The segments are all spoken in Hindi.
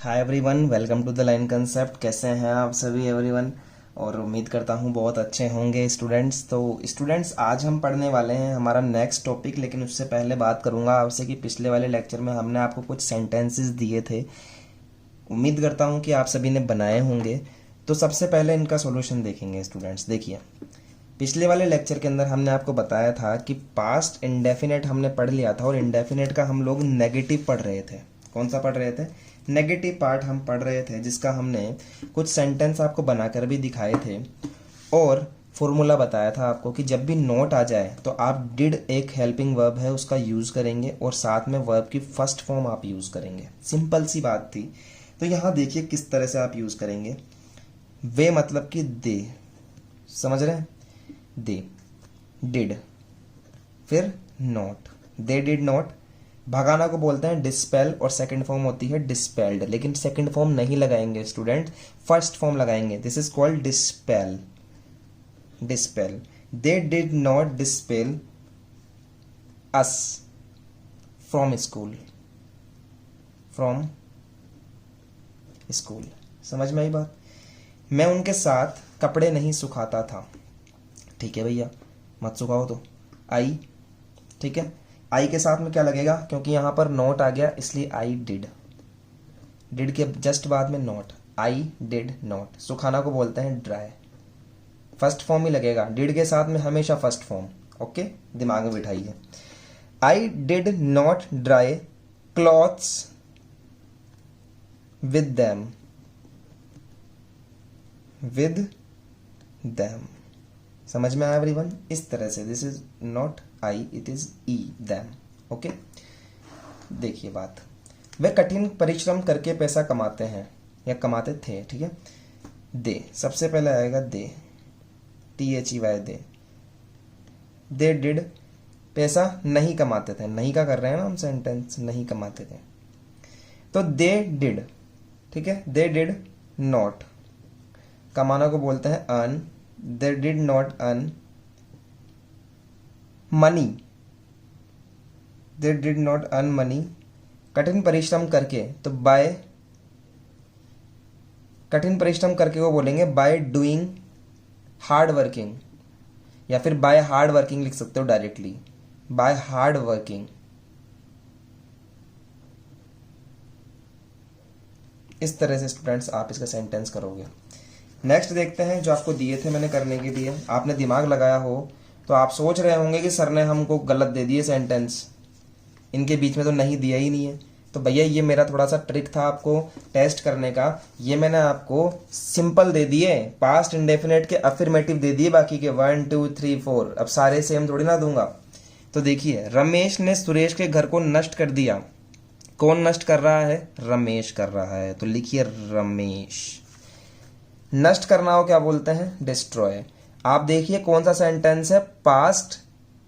Hi everyone, welcome to the line concept. कैसे हैं आप सभी एवरीवन? और उम्मीद करता हूँ बहुत अच्छे होंगे स्टूडेंट्स। तो स्टूडेंट्स, आज हम पढ़ने वाले हैं हमारा नेक्स्ट टॉपिक, लेकिन उससे पहले बात करूँगा आपसे कि पिछले वाले लेक्चर में हमने आपको कुछ सेंटेंसेस दिए थे। उम्मीद करता हूँ कि आप सभी ने बनाए होंगे। तो सबसे पहले इनका सॉल्यूशन देखेंगे स्टूडेंट्स। देखिए, पिछले वाले लेक्चर के अंदर हमने आपको बताया था कि पास्ट इंडेफिनेट हमने पढ़ लिया था और इंडेफिनेट का हम लोग नेगेटिव पढ़ रहे थे। कौन सा पढ़ रहे थे? नेगेटिव पार्ट हम पढ़ रहे थे, जिसका हमने कुछ सेंटेंस आपको बनाकर भी दिखाए थे और फॉर्मूला बताया था आपको कि जब भी नोट आ जाए तो आप डिड, एक हेल्पिंग वर्ब है, उसका यूज़ करेंगे और साथ में वर्ब की फर्स्ट फॉर्म आप यूज़ करेंगे। सिंपल सी बात थी। तो यहाँ देखिए किस तरह से आप यूज़ करेंगे। वे मतलब कि दे, समझ रहे हैं? दे, डिड, फिर नॉट, दे डिड नॉट। भगाना को बोलते हैं डिस्पेल और सेकंड फॉर्म होती है डिस्पेल्ड, लेकिन सेकंड फॉर्म नहीं लगाएंगे स्टूडेंट, फर्स्ट फॉर्म लगाएंगे। This is called dispel. Dispel, they did not dispel us from school. From school, समझ में आई बात? मैं उनके साथ कपड़े नहीं सुखाता था। ठीक है भैया, मत सुखाओ तो। आई, ठीक है, आई के साथ में क्या लगेगा? क्योंकि यहां पर नोट आ गया इसलिए आई डिड। डिड के जस्ट बाद में नोट, आई डिड नॉट। सुखाना को बोलते हैं ड्राई, फर्स्ट फॉर्म ही लगेगा। डिड के साथ में हमेशा फर्स्ट फॉर्म। ओके, दिमाग में बिठाइए। I did not dry clothes with them. With them, समझ में आया एवरीवन? इस तरह से this is not I, it is E, them. Okay, देखिए बात। वे कठिन परिश्रम करके पैसा कमाते हैं या कमाते थे। ठीक है, दे सबसे पहले आएगा, दे, THEY, दे। दे डिड, पैसा नहीं कमाते थे। नहीं का कर रहे हैं ना हम सेंटेंस, नहीं कमाते थे। तो दे डिड, ठीक है, दे डिड नॉट, कमाना को बोलते हैं earn. They did not earn money. They did not earn money. कठिन परिश्रम करके, तो बाय, कठिन परिश्रम करके वो बोलेंगे बाय डूइंग हार्ड वर्किंग, या फिर बाय हार्ड वर्किंग लिख सकते हो डायरेक्टली, बाय हार्ड वर्किंग। इस तरह से स्टूडेंट्स आप इसका सेंटेंस करोगे। नेक्स्ट देखते हैं, जो आपको दिए थे मैंने करने के लिए, आपने दिमाग लगाया हो तो आप सोच रहे होंगे कि सर ने हमको गलत दे दिए सेंटेंस, इनके बीच में तो नहीं दिया ही नहीं है। तो भैया ये मेरा थोड़ा सा ट्रिक था आपको टेस्ट करने का। ये मैंने आपको सिंपल दे दिए, पास्ट इंडेफिनेट के अफर्मेटिव दे दिए, बाकी के 1 2 3 4। अब सारे सेम थोड़ी ना दूंगा। तो देखिए, रमेश ने सुरेश के घर को नष्ट कर दिया। कौन नष्ट कर रहा है? रमेश कर रहा है। तो लिखिए रमेश। नष्ट करना को क्या बोलते हैं? डिस्ट्रॉय। आप देखिए कौन सा सेंटेंस है, पास्ट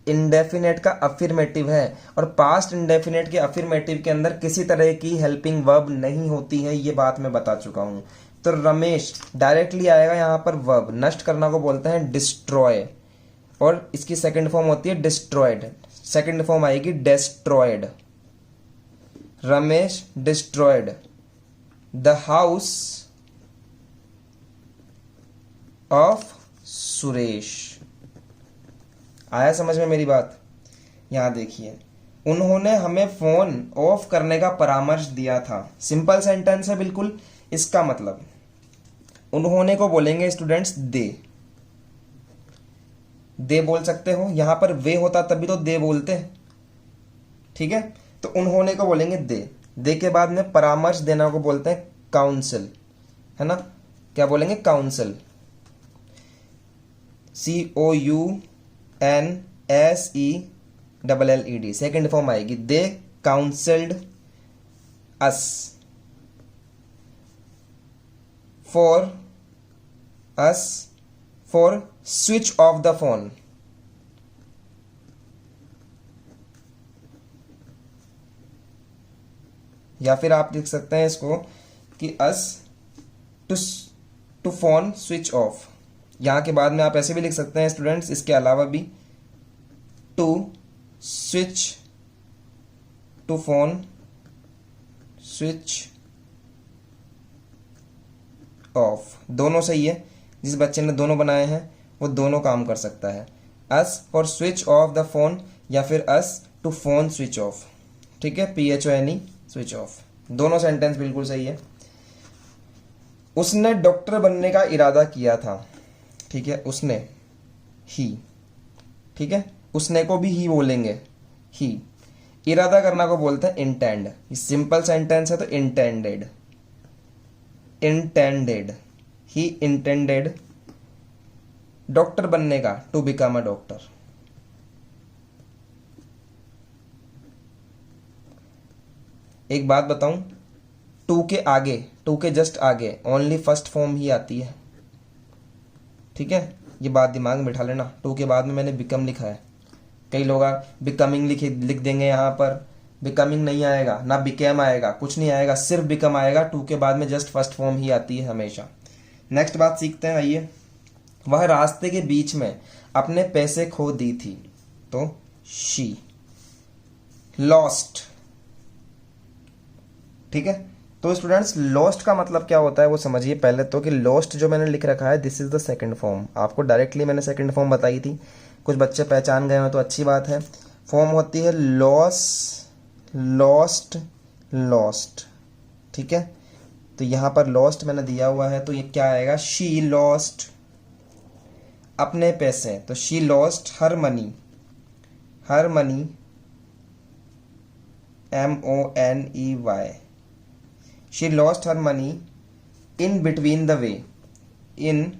इंडेफिनेट का अफर्मेटिव है, और पास्ट इंडेफिनेट के अफर्मेटिव के अंदर किसी तरह की हेल्पिंग वर्ब नहीं होती है, ये बात मैं बता चुका हूं। तो रमेश डायरेक्टली आएगा यहां पर वर्ब। नष्ट करना को बोलते हैं डिस्ट्रॉय, और इसकी सेकंड फॉर्म होती है डिस्ट्रॉयड। सेकंड फॉर्म आएगी destroyed. Ramesh destroyed the house of Suresh. आया समझ में मेरी बात? यहां देखिए, उन्होंने हमें फोन ऑफ करने का परामर्श दिया था। सिंपल सेंटेंस है बिल्कुल। इसका मतलब उन्होंने को बोलेंगे स्टूडेंट्स दे। दे बोल सकते हो, यहां पर वे होता तभी तो दे बोलते। ठीक है, तो उन्होंने को बोलेंगे दे। दे के बाद में परामर्श देना को बोलते हैं काउंसिल, है ना? क्या बोलेंगे? Council, COUNSELLED। सेकेंड फॉर्म आएगी, they counselled us for switch off the phone. या फिर आप लिख सकते हैं इसको कि us to phone switch off. यहां के बाद में आप ऐसे भी लिख सकते हैं स्टूडेंट्स, इसके अलावा भी, to switch to phone switch off, दोनों सही है। जिस बच्चे ने दोनों बनाए हैं वो दोनों काम कर सकता है। As for switch off the phone, या फिर as to phone switch off. ठीक है, PHONE स्विच ऑफ, दोनों सेंटेंस बिल्कुल सही है। उसने डॉक्टर बनने का इरादा किया था। ठीक है, उसने, ही। ठीक है, उसने को भी ही बोलेंगे, ही। इरादा करना को बोलते हैं इंटेंड। सिंपल सेंटेंस है तो इंटेंडेड, इंटेंडेड, ही इंटेंडेड डॉक्टर बनने का, टू बिकम अ डॉक्टर। एक बात बताऊं, टू के आगे, टू के जस्ट आगे ओनली फर्स्ट फॉर्म ही आती है। ठीक है, ये बात दिमाग में बिठा लेना। टू के बाद में मैंने बिकम लिखा है, कई लोग बिकमिंग लिख देंगे, यहाँ पर बिकमिंग नहीं आएगा, ना बिकेम आएगा, कुछ नहीं आएगा, सिर्फ बिकम आएगा। टू के बाद में जस्ट फर्स्ट फॉर्म ही आती है हमेशा। नेक्स्ट बात सीखते हैं, आइए। वह रास्ते के बीच में अपने पैसे खो दी थी, तो शी लॉस्ट। ठीक है, तो स्टूडेंट्स लॉस्ट का मतलब क्या होता है वो समझिए पहले तो, कि लॉस्ट जो मैंने लिख रखा है this is the second form. आपको डायरेक्टली मैंने सेकंड फॉर्म बताई थी, कुछ बच्चे पहचान गए हैं तो अच्छी बात है। फॉर्म होती है लॉस, लॉस्ट, लॉस्ट। ठीक है, तो यहां पर लॉस्ट मैंने दिया हुआ है, तो ये क्या आएगा, शी लॉस्ट अपने पैसे, तो she lost her money, her money, MONEY, she lost her money in between the way, in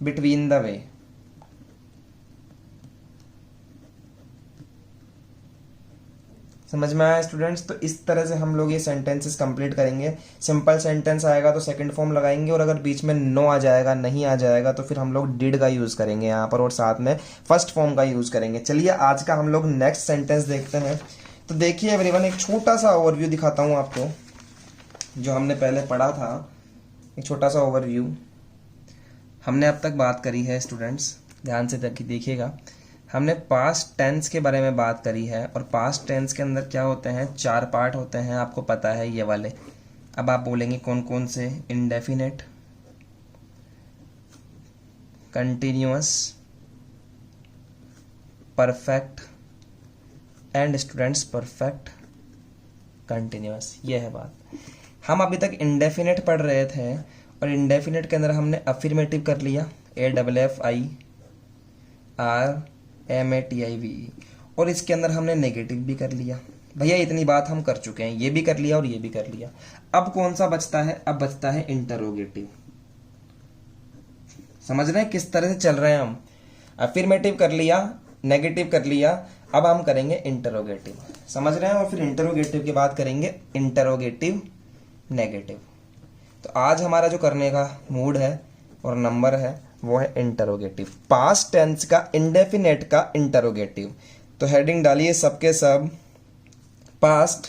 between the way. समझ में आया स्टूडेंट्स? तो इस तरह से हम लोग ये सेंटेंसेस कंप्लीट करेंगे। सिंपल सेंटेंस आएगा तो सेकंड फॉर्म लगाएंगे, और अगर बीच में नो आ जाएगा, नहीं आ जाएगा, तो फिर हम लोग डिड का यूज करेंगे यहाँ पर, और साथ में फर्स्ट फॉर्म का यूज करेंगे। चलिए आज का हम लोग नेक्स्ट सेंटेंस देखते हैं। तो देखिए एवरीवन, एक छोटा सा ओवरव्यू दिखाता हूँ आपको, जो हमने पहले पढ़ा था। एक छोटा सा ओवरव्यू हमने अब तक बात करी है स्टूडेंट्स, ध्यान से देखिएगा। हमने पास्ट टेंस के बारे में बात करी है, और पास्ट टेंस के अंदर क्या होते हैं, 4 पार्ट होते हैं, आपको पता है ये वाले। अब आप बोलेंगे कौन कौन से, indefinite, continuous, perfect and students perfect continuous. ये है बात। हम अभी तक इंडेफिनेट पढ़ रहे थे, और इंडेफिनेट के अंदर हमने अफर्मेटिव कर लिया, AFFIRMATIVE, और इसके अंदर हमने नेगेटिव भी कर लिया। भैया इतनी बात हम कर चुके हैं, ये भी कर लिया और ये भी कर लिया। अब कौन सा बचता है, अब बचता है इंटरोगेटिव। समझ रहे हैं किस तरह से चल रहे हैं हम? अफर्मेटिव कर लिया, नेगेटिव कर लिया, अब हम करेंगे इंटरोगेटिव। समझ रहे हैं? और फिर इंटरोगेटिव के बाद करेंगे इंटरोगेटिव नेगेटिव। तो आज हमारा जो करने का मूड है और नंबर है वो है इंटरोगेटिव, पास्ट टेंस का, इंडेफिनेट का इंटरोगेटिव। तो हेडिंग डालिए सबके सब, पास्ट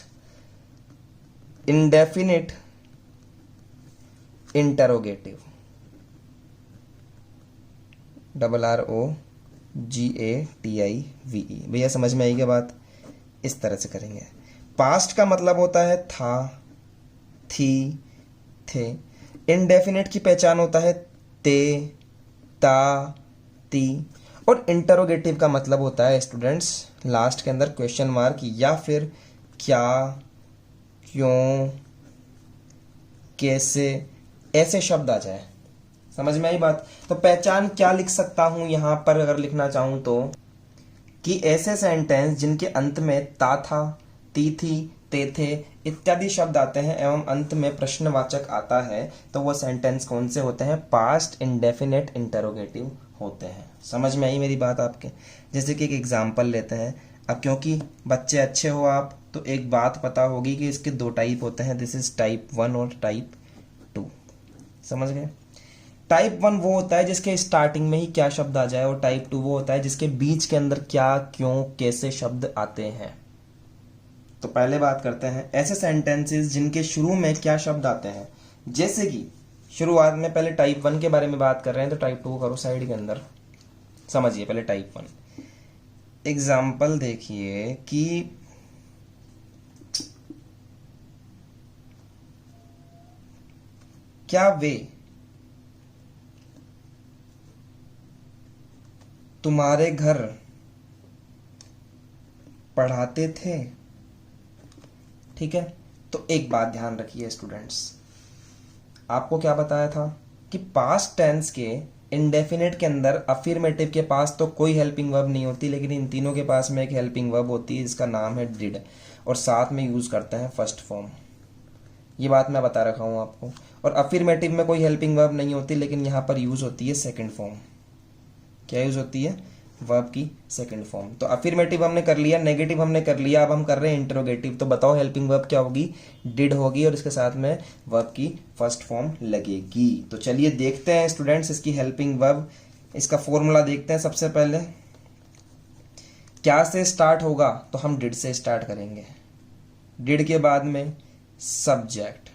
इंडेफिनिट इंटरोगेटिव, ROGATIVE। भैया समझ में आई क्या बात? इस तरह से करेंगे। पास्ट का मतलब होता है था, थी, थे। इंडेफिनिट की पहचान होता है ते, ता, ती। और इंटरोगेटिव का मतलब होता है स्टूडेंट्स लास्ट के अंदर क्वेश्चन मार्क, या फिर क्या, क्यों, कैसे, ऐसे शब्द आ जाए। समझ में आई बात? तो पहचान क्या लिख सकता हूं यहां पर अगर लिखना चाहूं तो, कि ऐसे सेंटेंस जिनके अंत में ता था, ती थी, ते थे इत्यादि शब्द आते हैं एवं अंत में प्रश्नवाचक आता है, तो वो सेंटेंस कौन से होते हैं? पास्ट इंडेफिनेट इंटरोगेटिव होते हैं। समझ में आई मेरी बात आपके? जैसे कि एक एग्जांपल लेते हैं। अब क्योंकि बच्चे अच्छे हो आप, तो एक बात पता होगी कि इसके 2 टाइप होते हैं, दिस इज टाइप 1 और टाइप 2। समझ गए? टाइप 1 वो होता है जिसके स्टार्टिंग में ही क्या शब्द आ जाए, और टाइप 2 वो होता है जिसके बीच के अंदर क्या, क्यों, कैसे शब्द आते हैं। तो पहले बात करते हैं ऐसे सेंटेंसेस जिनके शुरू में क्या शब्द आते हैं। जैसे कि शुरुआत में पहले टाइप 1 के बारे में बात कर रहे हैं, तो टाइप 2 करो साइड के अंदर। समझिए पहले टाइप 1। एग्जाम्पल देखिए कि क्या वे तुम्हारे घर पढ़ाते थे। ठीक है, तो एक बात ध्यान रखिए स्टूडेंट्स, आपको क्या बताया था कि पास्ट टेंस के इंडेफिनिट के अंदर अफर्मेटिव के पास तो कोई हेल्पिंग वर्ब नहीं होती, लेकिन इन तीनों के पास में एक हेल्पिंग वर्ब होती है जिसका नाम है डिड, और साथ में यूज करते हैं फर्स्ट फॉर्म। ये बात मैं बता रखा हूं आपको। और अफर्मेटिव में कोई हेल्पिंग वर्ब नहीं होती, लेकिन यहां पर यूज होती है सेकंड फॉर्म। क्या यूज होती है? वर्ब की सेकंड फॉर्म। तो अफर्मेटिव हमने कर लिया, नेगेटिव हमने कर लिया, अब हम कर रहे हैं इंटरोगेटिव। तो बताओ हेल्पिंग वर्ब क्या होगी? डिड होगी, और इसके साथ में वर्ब की फर्स्ट फॉर्म लगेगी। तो चलिए देखते हैं स्टूडेंट्स इसकी हेल्पिंग वर्ब, इसका फॉर्मूला देखते हैं। सबसे पहले क्या से स्टार्ट होगा? तो हम डिड से स्टार्ट करेंगे। डिड के बाद में सब्जेक्ट,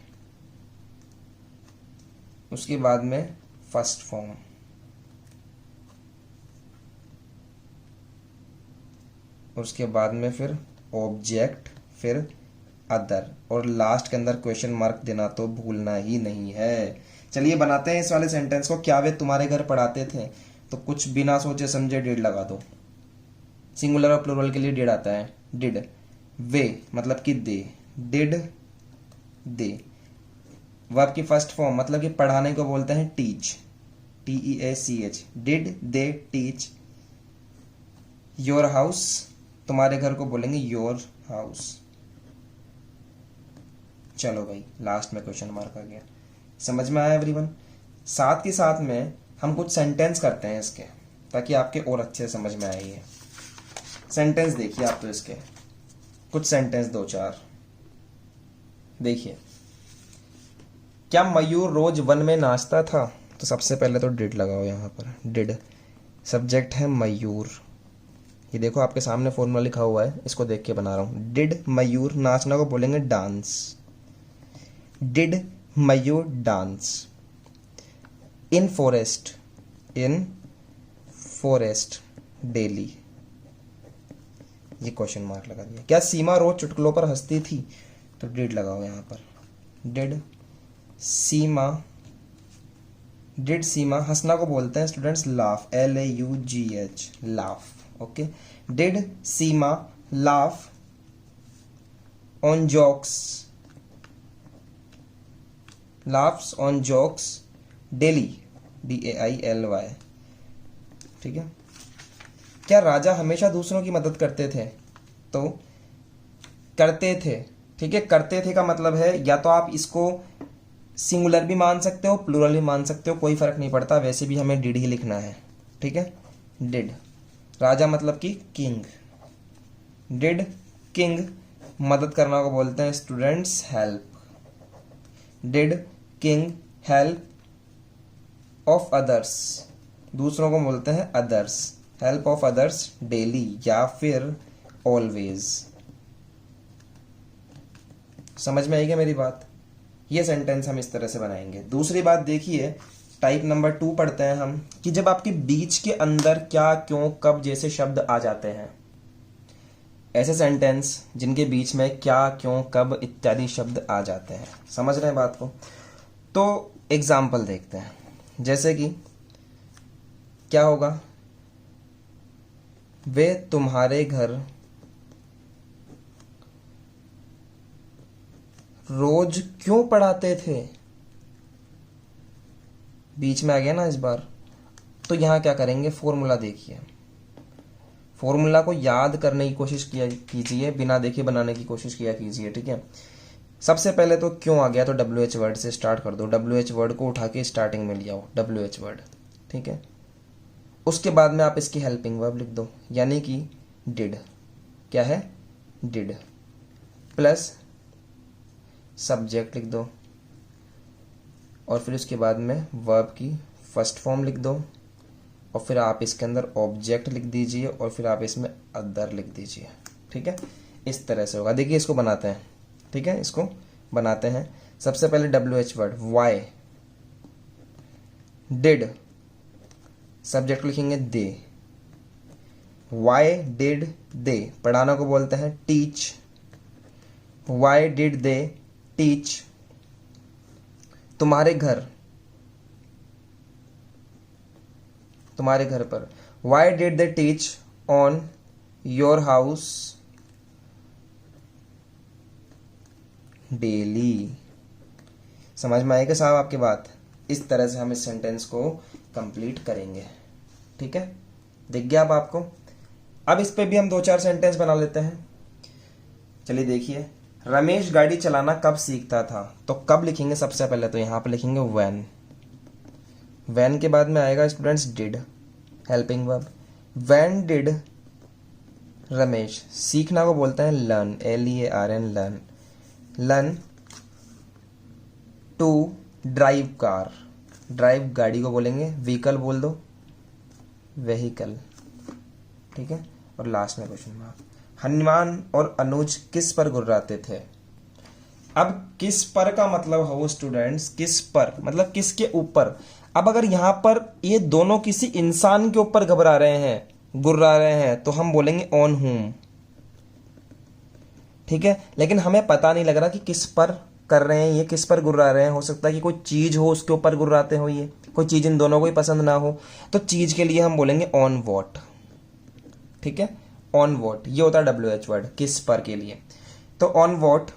उसके बाद में फर्स्ट फॉर्म, उसके बाद में फिर ऑब्जेक्ट, फिर अदर, और लास्ट के अंदर क्वेश्चन मार्क देना तो भूलना ही नहीं है। चलिए बनाते हैं इस वाले सेंटेंस को। क्या वे तुम्हारे घर पढ़ाते थे? तो कुछ बिना सोचे समझे डिड लगा दो। सिंगुलर और प्लूरल के लिए डिड आता है। डिड, वे मतलब कि दे, डिड दे। वर्ब की फर्स्ट फॉर्म मतलब कि पढ़ाने को बोलते हैं teach, TEACH। Did they teach your house, तुम्हारे घर को बोलेंगे योर हाउस। चलो भाई, लास्ट में क्वेश्चन मार्क आ गया। समझ में आया एवरीवन? साथ के साथ में हम कुछ सेंटेंस करते हैं इसके, ताकि आपके और अच्छे से समझ में आए। ये सेंटेंस देखिए आप, तो इसके कुछ सेंटेंस दो चार देखिए। क्या मयूर रोज वन में नाचता था? तो सबसे पहले तो डिड लगाओ यहां पर। डिड, सब्जेक्ट है मयूर। ये देखो आपके सामने फॉर्मूला लिखा हुआ है, इसको देख के बना रहा हूं। डिड मयूर, नाचना को बोलेंगे dance. Did Mayur dance in forest, in forest daily. ये क्वेश्चन मार्क लगा दिया। क्या सीमा रोज चुटकुलों पर हंसती थी? तो डिड लगाओ यहां पर। डिड सीमा, डिड सीमा, हंसना को बोलते हैं students laugh, LAUGH, laugh. Okay, did Seema laugh on jokes, laughs on jokes daily, DAILY। ठीक है। क्या राजा हमेशा दूसरों की मदद करते थे? तो करते थे। ठीक है, करते थे का मतलब है या तो आप इसको सिंगुलर भी मान सकते हो, प्लूरल भी मान सकते हो, कोई फर्क नहीं पड़ता। वैसे भी हमें डिड ही लिखना है। ठीक है, डिड, राजा मतलब कि किंग। डिड किंग, मदद करना को बोलते हैं students help. Did king help of others, दूसरों को बोलते हैं others. Help of others daily या फिर ऑलवेज। समझ में आई क्या मेरी बात? ये सेंटेंस हम इस तरह से बनाएंगे। दूसरी बात देखिए, टाइप नंबर 2 पढ़ते हैं हम, कि जब आपके बीच के अंदर क्या, क्यों, कब जैसे शब्द आ जाते हैं। ऐसे सेंटेंस जिनके बीच में क्या, क्यों, कब इत्यादि शब्द आ जाते हैं। समझ रहे हैं बात को? तो एग्जाम्पल देखते हैं। जैसे कि क्या होगा? वे तुम्हारे घर रोज क्यों पढ़ाते थे? बीच में आ गया ना इस बार। तो यहां क्या करेंगे? फॉर्मूला देखिए, फॉर्मूला को याद करने की कोशिश किया कीजिए, बिना देखे बनाने की कोशिश किया कीजिए। ठीक है, सबसे पहले तो क्यों आ गया, तो WH वर्ड से स्टार्ट कर दो। WH वर्ड को उठा के स्टार्टिंग में ले आओ, WH वर्ड। ठीक है, उसके बाद में आप इसकी हेल्पिंग वर्ब लिख दो, यानी कि डिड। क्या है? डिड प्लस सब्जेक्ट लिख दो, और फिर उसके बाद में वर्ब की फर्स्ट फॉर्म लिख दो, और फिर आप इसके अंदर ऑब्जेक्ट लिख दीजिए, और फिर आप इसमें अदर लिख दीजिए। ठीक है, इस तरह से होगा। देखिए इसको बनाते हैं। ठीक है, इसको बनाते हैं। सबसे पहले WH word, why, did, subject लिखेंगे दे। वाई डिड दे, पढ़ाना को बोलते हैं teach. Why did they teach तुम्हारे घर, तुम्हारे घर पर। Why did they teach on your house daily. समझ में आएगा साहब आपकी बात? इस तरह से हम इस सेंटेंस को कंप्लीट करेंगे। ठीक है, दिख गया अब आपको? अब इस पे भी हम 2-4 सेंटेंस बना लेते हैं। चलिए देखिए, रमेश गाड़ी चलाना कब सीखता था? तो कब लिखेंगे सबसे पहले? तो यहां पे लिखेंगे व्हेन। व्हेन के बाद में आएगा students did, helping verb. When did Ramesh, सीखना को बोलते हैं learn, LEARN, learn. Learn to drive car, drive गाड़ी को बोलेंगे, व्हीकल बोल दो, वेहिकल। ठीक है, और लास्ट में क्वेश्चन मार्क। हनुमान और अनुज किस पर गुर्राते थे? अब किस पर का मतलब हो स्टूडेंट्स, किस पर मतलब किसके ऊपर। अब अगर यहां पर ये दोनों किसी इंसान के ऊपर घबरा रहे हैं, गुर्रा रहे हैं, तो हम बोलेंगे ऑन हुम। ठीक है, लेकिन हमें पता नहीं लग रहा कि किस पर कर रहे हैं, ये किस पर गुर्रा रहे हैं। हो सकता है कि कोई चीज हो उसके ऊपर गुर्राते हो, ये कोई चीज इन दोनों को ही पसंद ना हो, तो चीज के लिए हम बोलेंगे ऑन वॉट। ठीक है, ऑन वॉट ये होता है WH वर्ड किस पर के लिए। तो ऑन वॉट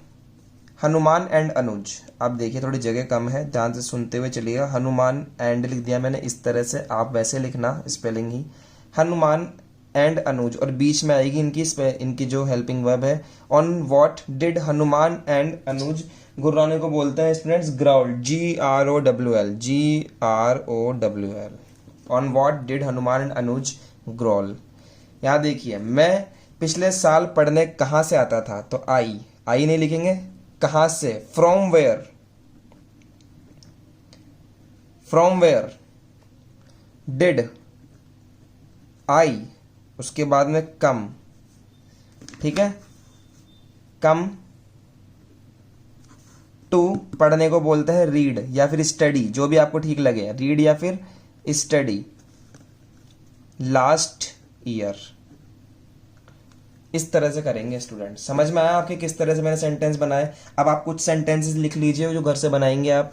हनुमान एंड अनुज। आप देखिए थोड़ी जगह कम है, ध्यान से सुनते हुए चलिएगा। हनुमान एंड लिख दिया मैंने इस तरह से, आप वैसे लिखना स्पेलिंग ही, हनुमान एंड अनुज, और बीच में आएगी इनकी जो हेल्पिंग वर्ब है। On what did Hanuman and Anuj, गुर्राने को बोलते हैं students growl, GROWL, GROWL। On what did Hanuman and Anuj growl. यहां देखिए, मैं पिछले साल पढ़ने कहां से आता था? तो आई नहीं लिखेंगे, कहां से, from where, from where did I, उसके बाद में कम। ठीक है, कम टू पढ़ने को बोलते हैं रीड या फिर स्टडी, जो भी आपको ठीक लगे, रीड या फिर स्टडी। Last year. इस तरह से करेंगे स्टूडेंट। समझ में आया आपके किस तरह से मैंने सेंटेंस बनाए? अब आप कुछ सेंटेंसेस लिख लीजिए जो घर से बनाएंगे आप।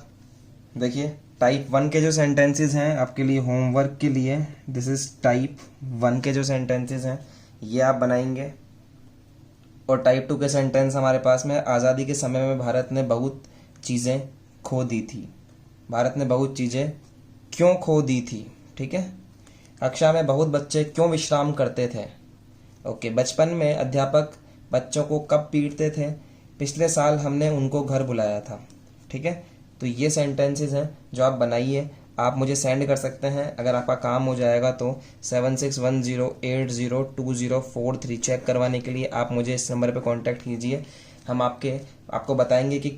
देखिए टाइप 1 के जो सेंटेंसेस हैं आपके लिए होमवर्क के लिए, दिस इज टाइप 1 के जो सेंटेंसेस हैं ये आप बनाएंगे। और टाइप 2 के सेंटेंस हमारे पास में, आज़ादी के समय में भारत ने बहुत चीज़ें खो दी थी। भारत ने बहुत चीज़ें क्यों खो दी थी? ठीक है, कक्षा में बहुत बच्चे क्यों विश्राम करते थे? ओके, बचपन में अध्यापक बच्चों को कब पीटते थे? पिछले साल हमने उनको घर बुलाया था। ठीक है, तो ये सेंटेंसेस हैं जो आप बनाइए, आप मुझे सेंड कर सकते हैं। अगर आपका काम हो जाएगा तो 7610802043 चेक करवाने के लिए आप मुझे इस नंबर पे कांटेक्ट कीजिए। हम आपको बताएंगे कि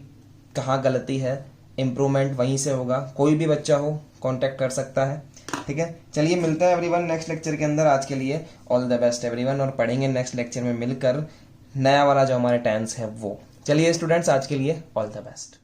कहाँ गलती है, इम्प्रूवमेंट वहीं से होगा। कोई भी बच्चा हो कांटेक्ट कर सकता है। ठीक है, चलिए मिलते हैं एवरीवन नेक्स्ट लेक्चर के अंदर। आज के लिए ऑल द बेस्ट एवरीवन, और पढ़ेंगे नेक्स्ट लेक्चर में मिलकर नया वाला जो हमारे टेंस है वो। चलिए स्टूडेंट्स, आज के लिए ऑल द बेस्ट।